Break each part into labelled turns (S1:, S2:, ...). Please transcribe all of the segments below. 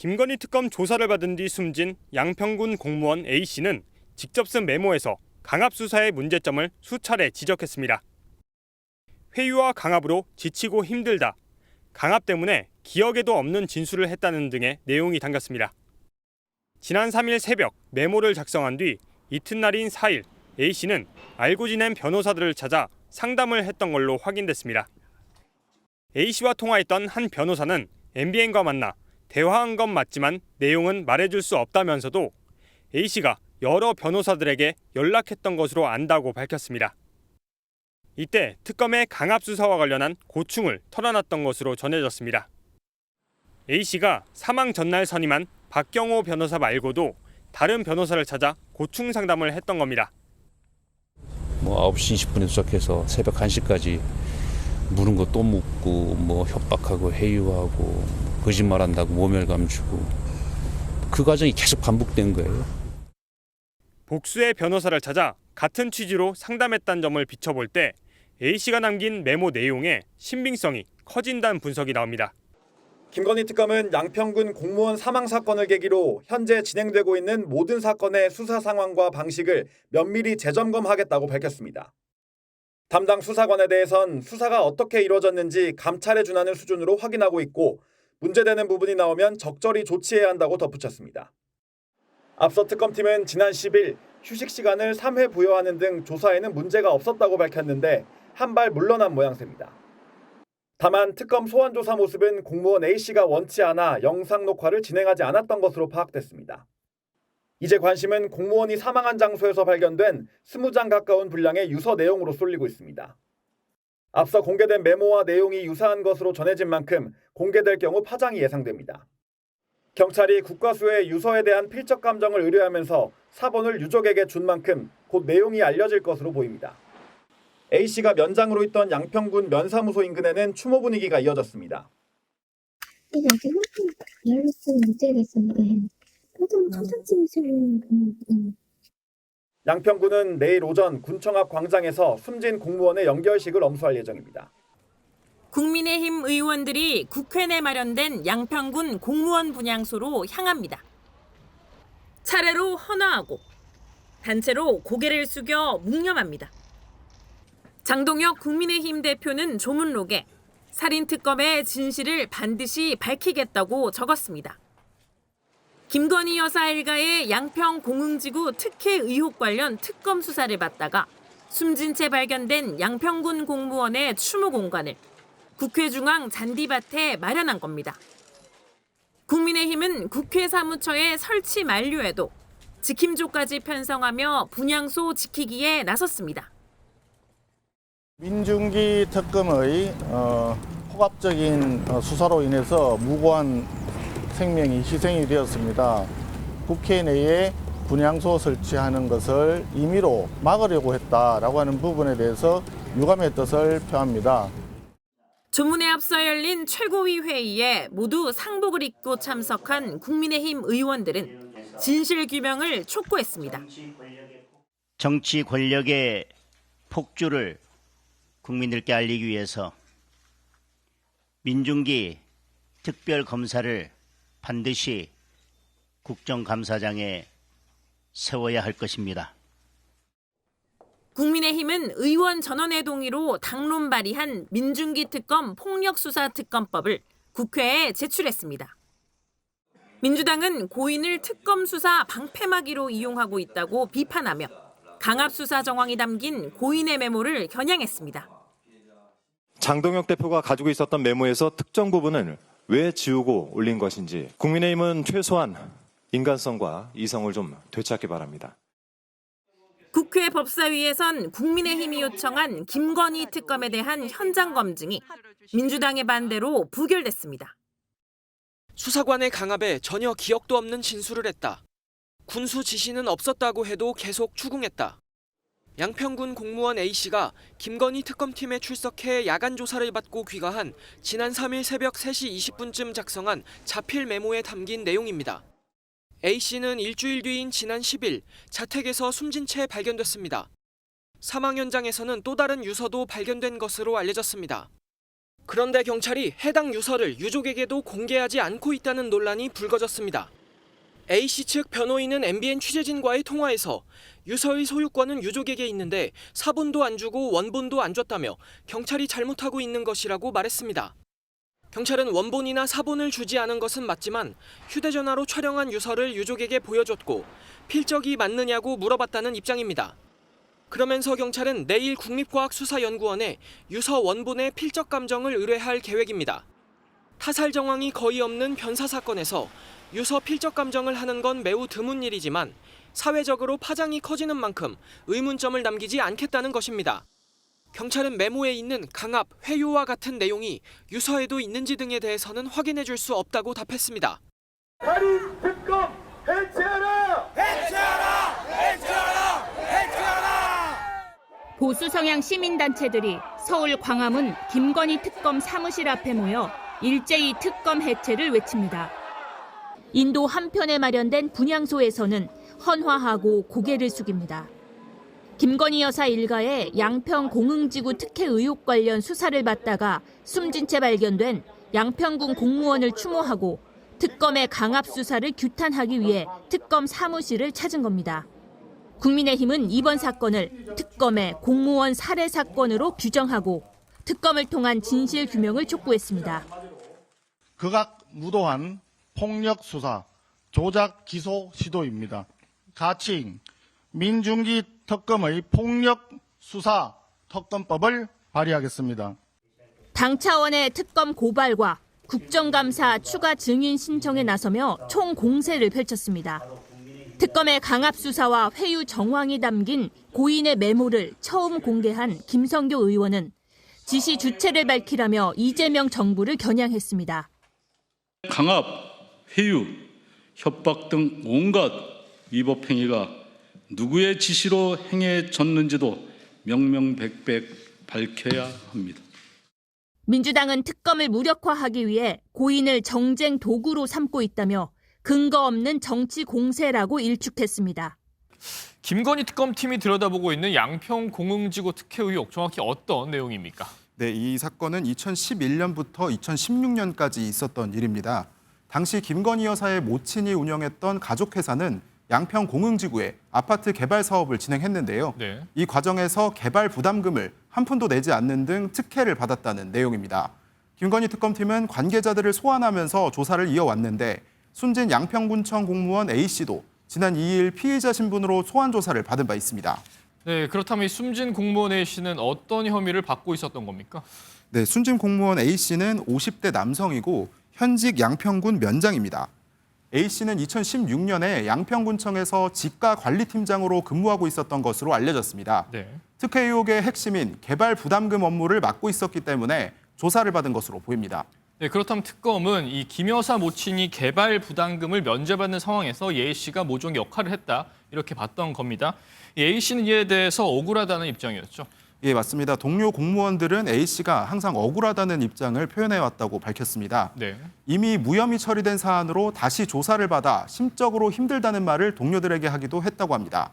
S1: 김건희 특검 조사를 받은 뒤 숨진 양평군 공무원 A씨는 직접 쓴 메모에서 강압 수사의 문제점을 수차례 지적했습니다. 회유와 강압으로 지치고 힘들다. 강압 때문에 기억에도 없는 진술을 했다는 등의 내용이 담겼습니다. 지난 3일 새벽 메모를 작성한 뒤 이튿날인 4일 A씨는 알고 지낸 변호사들을 찾아 상담을 했던 걸로 확인됐습니다. A씨와 통화했던 한 변호사는 MBN과 만나 대화한 건 맞지만 내용은 말해줄 수 없다면서도 A씨가 여러 변호사들에게 연락했던 것으로 안다고 밝혔습니다. 이때 특검의 강압 수사와 관련한 고충을 털어놨던 것으로 전해졌습니다. A씨가 사망 전날 선임한 박경호 변호사 말고도 다른 변호사를 찾아 고충 상담을 했던 겁니다.
S2: 9시 20분에 도착해서 새벽 1시까지 물은 거 또 묻고 협박하고 회유하고 거짓말한다고 모멸감 주고 그 과정이 계속 반복된 거예요.
S1: 복수의 변호사를 찾아 같은 취지로 상담했다는 점을 비춰볼 때 A씨가 남긴 메모 내용에 신빙성이 커진다는 분석이 나옵니다.
S3: 김건희 특검은 양평군 공무원 사망 사건을 계기로 현재 진행되고 있는 모든 사건의 수사 상황과 방식을 면밀히 재점검하겠다고 밝혔습니다. 담당 수사관에 대해선 수사가 어떻게 이루어졌는지 감찰에 준하는 수준으로 확인하고 있고 문제되는 부분이 나오면 적절히 조치해야 한다고 덧붙였습니다. 앞서 특검팀은 지난 10일 휴식 시간을 3회 부여하는 등 조사에는 문제가 없었다고 밝혔는데 한 발 물러난 모양새입니다. 다만 특검 소환조사 모습은 공무원 A씨가 원치 않아 영상 녹화를 진행하지 않았던 것으로 파악됐습니다. 이제 관심은 공무원이 사망한 장소에서 발견된 20장 가까운 분량의 유서 내용으로 쏠리고 있습니다. 앞서 공개된 메모와 내용이 유사한 것으로 전해진 만큼 공개될 경우 파장이 예상됩니다. 경찰이 국과수의 유서에 대한 필적 감정을 의뢰하면서 사본을 유족에게 준 만큼 곧 내용이 알려질 것으로 보입니다. A씨가 면장으로 있던 양평군 면사무소 인근에는 추모 분위기가 이어졌습니다. 양평군은 내일 오전 군청 앞 광장에서 숨진 공무원의 연결식을 엄수할 예정입니다.
S4: 국민의힘 의원들이 국회 내 마련된 양평군 공무원 분향소로 향합니다. 차례로 헌화하고 단체로 고개를 숙여 묵념합니다. 장동혁 국민의힘 대표는 조문록에 살인특검의 진실을 반드시 밝히겠다고 적었습니다. 김건희 여사 일가의 양평 공흥지구 특혜 의혹 관련 특검 수사를 받다가 숨진 채 발견된 양평군 공무원의 추모 공간을 국회 중앙 잔디밭에 마련한 겁니다. 국민의힘은 국회 사무처에 설치 만료에도 지킴조까지 편성하며 분향소 지키기에 나섰습니다.
S5: 민중기 특검의 폭압적인 수사로 인해서 무고한 생명이 희생이 되었습니다. 국회 내에 분향소 설치하는 것을 임의로 막으려고 했다라고 하는 부분에 대해서 유감의 뜻을 표합니다.
S4: 조문에 앞서 열린 최고위 회의에 모두 상복을 입고 참석한 국민의힘 의원들은 진실 규명을 촉구했습니다.
S6: 정치 권력의 폭주를 국민들께 알리기 위해서 민중기 특별검사를 반드시 국정감사장에 세워야 할 것입니다.
S4: 국민의힘은 의원 전원의 동의로 당론 발의한 민중기 특검 폭력수사특검법을 국회에 제출했습니다. 민주당은 고인을 특검 수사 방패막이로 이용하고 있다고 비판하며 강압수사 정황이 담긴 고인의 메모를 겨냥했습니다.
S7: 장동혁 대표가 가지고 있었던 메모에서 특정 부분을 왜 지우고 올린 것인지 국민의힘은 최소한 인간성과 이성을 좀 되찾기 바랍니다.
S4: 국회 법사위에선 국민의힘이 요청한 김건희 특검에 대한 현장 검증이 민주당의 반대로 부결됐습니다.
S8: 수사관의 강압에 전혀 기억도 없는 진술을 했다. 군수 지시는 없었다고 해도 계속 추궁했다. 양평군 공무원 A씨가 김건희 특검팀에 출석해 야간 조사를 받고 귀가한 지난 3일 새벽 3시 20분쯤 작성한 자필 메모에 담긴 내용입니다. A씨는 일주일 뒤인 지난 10일 자택에서 숨진 채 발견됐습니다. 사망 현장에서는 또 다른 유서도 발견된 것으로 알려졌습니다. 그런데 경찰이 해당 유서를 유족에게도 공개하지 않고 있다는 논란이 불거졌습니다. A씨 측 변호인은 MBN 취재진과의 통화에서 유서의 소유권은 유족에게 있는데 사본도 안 주고 원본도 안 줬다며 경찰이 잘못하고 있는 것이라고 말했습니다. 경찰은 원본이나 사본을 주지 않은 것은 맞지만 휴대전화로 촬영한 유서를 유족에게 보여줬고 필적이 맞느냐고 물어봤다는 입장입니다. 그러면서 경찰은 내일 국립과학수사연구원에 유서 원본의 필적 감정을 의뢰할 계획입니다. 타살 정황이 거의 없는 변사 사건에서 유서 필적 감정을 하는 건 매우 드문 일이지만 사회적으로 파장이 커지는 만큼 의문점을 남기지 않겠다는 것입니다. 경찰은 메모에 있는 강압, 회유와 같은 내용이 유서에도 있는지 등에 대해서는 확인해 줄 수 없다고 답했습니다.
S3: 살인 특검 해체하라! 해체하라! 해체하라! 해체하라!
S9: 보수 성향 시민단체들이 서울 광화문 김건희 특검 사무실 앞에 모여 일제히 특검 해체를 외칩니다. 인도 한편에 마련된 분향소에서는 헌화하고 고개를 숙입니다. 김건희 여사 일가의 양평 공흥지구 특혜 의혹 관련 수사를 받다가 숨진 채 발견된 양평군 공무원을 추모하고 특검의 강압 수사를 규탄하기 위해 특검 사무실을 찾은 겁니다. 국민의힘은 이번 사건을 특검의 공무원 살해 사건으로 규정하고 특검을 통한 진실 규명을 촉구했습니다.
S5: 극악무도한 폭력 수사, 조작 기소 시도입니다. 가칭 민중기 특검의 폭력 수사 특검법을 발의하겠습니다.
S9: 당 차원의 특검 고발과 국정감사 추가 증인 신청에 나서며 총공세를 펼쳤습니다. 특검의 강압 수사와 회유 정황이 담긴 고인의 메모를 처음 공개한 김성교 의원은 지시 주체를 밝히라며 이재명 정부를 겨냥했습니다.
S10: 강압, 회유, 협박 등 온갖 위법 행위가 누구의 지시로 행해졌는지도 명명백백 밝혀야 합니다.
S9: 민주당은 특검을 무력화하기 위해 고인을 정쟁 도구로 삼고 있다며 근거 없는 정치 공세라고 일축했습니다.
S1: 김건희 특검팀이 들여다보고 있는 양평 공흥지구 특혜 의혹 정확히 어떤 내용입니까?
S11: 네, 이 사건은 2011년부터 2016년까지 있었던 일입니다. 당시 김건희 여사의 모친이 운영했던 가족회사는 양평 공흥지구에 아파트 개발 사업을 진행했는데요.
S1: 네.
S11: 이 과정에서 개발 부담금을 한 푼도 내지 않는 등 특혜를 받았다는 내용입니다. 김건희 특검팀은 관계자들을 소환하면서 조사를 이어왔는데 숨진 양평군청 공무원 A씨도 지난 2일 피의자 신분으로 소환 조사를 받은 바 있습니다.
S1: 네, 그렇다면 이 숨진 공무원 A씨는 어떤 혐의를 받고 있었던 겁니까?
S11: 네, 숨진 공무원 A씨는 50대 남성이고 현직 양평군 면장입니다. A씨는 2016년에 양평군청에서 지가 관리팀장으로 근무하고 있었던 것으로 알려졌습니다.
S1: 네.
S11: 특혜 의혹의 핵심인 개발 부담금 업무를 맡고 있었기 때문에 조사를 받은 것으로 보입니다.
S1: 네, 그렇다면 특검은 이 김 여사 모친이 개발 부담금을 면제받는 상황에서 A씨가 모종 역할을 했다 이렇게 봤던 겁니다. A씨는 이에 대해서 억울하다는 입장이었죠.
S11: 예, 맞습니다. 동료 공무원들은 A씨가 항상 억울하다는 입장을 표현해왔다고 밝혔습니다.
S1: 네.
S11: 이미 무혐의 처리된 사안으로 다시 조사를 받아 심적으로 힘들다는 말을 동료들에게 하기도 했다고 합니다.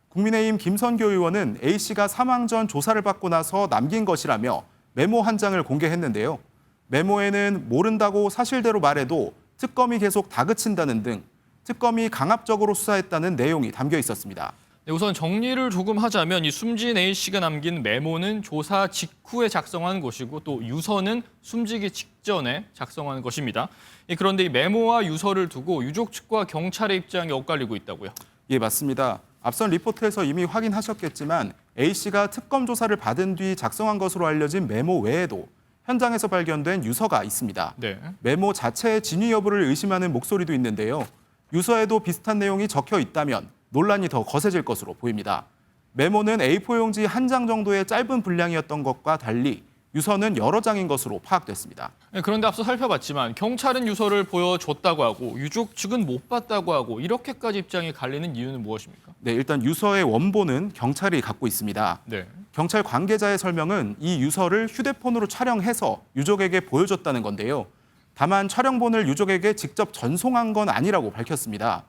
S11: 국민의힘 김선교 의원은 A씨가 사망 전 조사를 받고 나서 남긴 것이라며 메모 한 장을 공개했는데요. 메모에는 모른다고 사실대로 말해도 특검이 계속 다그친다는 등 특검이 강압적으로 수사했다는 내용이 담겨 있었습니다.
S1: 네, 우선 정리를 조금 하자면 이 숨진 A씨가 남긴 메모는 조사 직후에 작성한 것이고 또 유서는 숨지기 직전에 작성한 것입니다. 그런데 이 메모와 유서를 두고 유족 측과 경찰의 입장이 엇갈리고 있다고요?
S11: 예, 맞습니다. 앞선 리포트에서 이미 확인하셨겠지만 A씨가 특검 조사를 받은 뒤 작성한 것으로 알려진 메모 외에도 현장에서 발견된 유서가 있습니다.
S1: 네.
S11: 메모 자체의 진위 여부를 의심하는 목소리도 있는데요. 유서에도 비슷한 내용이 적혀 있다면 논란이 더 거세질 것으로 보입니다. 메모는 A4 용지 한 장 정도의 짧은 분량이었던 것과 달리 유서는 여러 장인 것으로 파악됐습니다.
S1: 네, 그런데 앞서 살펴봤지만 경찰은 유서를 보여줬다고 하고 유족 측은 못 봤다고 하고 이렇게까지 입장이 갈리는 이유는 무엇입니까?
S11: 네, 일단 유서의 원본은 경찰이 갖고 있습니다.
S1: 네.
S11: 경찰 관계자의 설명은 이 유서를 휴대폰으로 촬영해서 유족에게 보여줬다는 건데요. 다만 촬영본을 유족에게 직접 전송한 건 아니라고 밝혔습니다.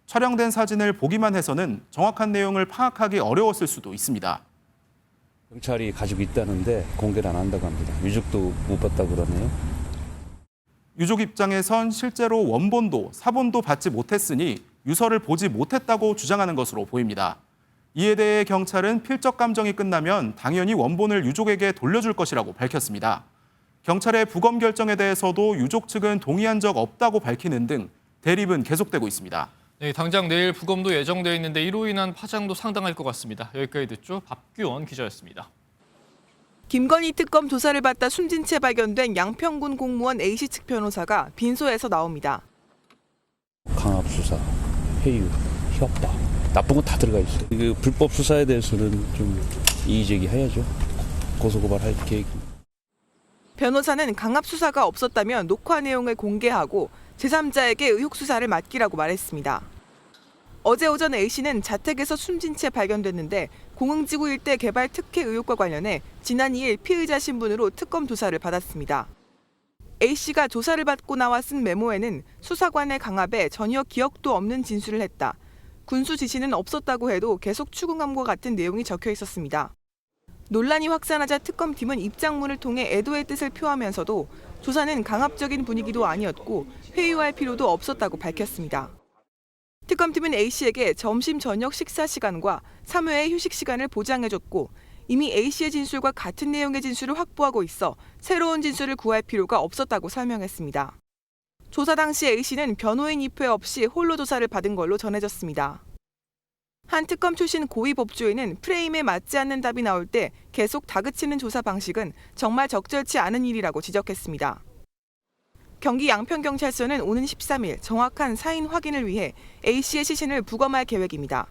S11: 촬영된 사진을 보기만 해서는 정확한 내용을 파악하기 어려웠을 수도 있습니다.
S2: 경찰이 가지고 있다는데 공개를 안 한다고 합니다. 유족도 못 봤다고 그러네요.
S11: 유족 입장에선 실제로 원본도 사본도 받지 못했으니 유서를 보지 못했다고 주장하는 것으로 보입니다. 이에 대해 경찰은 필적 감정이 끝나면 당연히 원본을 유족에게 돌려줄 것이라고 밝혔습니다. 경찰의 부검 결정에 대해서도 유족 측은 동의한 적 없다고 밝히는 등 대립은 계속되고 있습니다.
S12: 네, 당장 내일 부검도 예정되어 있는데 이로 인한 파장도 상당할 것 같습니다. 여기까지 듣죠. 박규원 기자였습니다.
S13: 김건희 특검 조사를 받다 숨진 채 발견된 양평군 공무원 A씨 측 변호사가 빈소에서 나옵니다.
S2: 강압 수사, 회유, 협박, 나쁜 거 다 들어가 있어요. 그 불법 수사에 대해서는 좀 이의 제기해야죠. 고소고발할 계획입니다.
S13: 변호사는 강압 수사가 없었다면 녹화 내용을 공개하고 제3자에게 의혹 수사를 맡기라고 말했습니다. 어제 오전 A씨는 자택에서 숨진 채 발견됐는데 공흥지구 일대 개발 특혜 의혹과 관련해 지난 2일 피의자 신분으로 특검 조사를 받았습니다. A씨가 조사를 받고 나와 쓴 메모에는 수사관의 강압에 전혀 기억도 없는 진술을 했다. 군수 지시는 없었다고 해도 계속 추궁함과 같은 내용이 적혀 있었습니다. 논란이 확산하자 특검팀은 입장문을 통해 애도의 뜻을 표하면서도 조사는 강압적인 분위기도 아니었고 회유할 필요도 없었다고 밝혔습니다. 특검팀은 A씨에게 점심 저녁 식사 시간과 3회의 휴식 시간을 보장해줬고 이미 A씨의 진술과 같은 내용의 진술을 확보하고 있어 새로운 진술을 구할 필요가 없었다고 설명했습니다. 조사 당시 A씨는 변호인 입회 없이 홀로 조사를 받은 걸로 전해졌습니다. 한 특검 출신 고위 법조인은 프레임에 맞지 않는 답이 나올 때 계속 다그치는 조사 방식은 정말 적절치 않은 일이라고 지적했습니다. 경기 양평경찰서는 오는 13일 정확한 사인 확인을 위해 A씨의 시신을 부검할 계획입니다.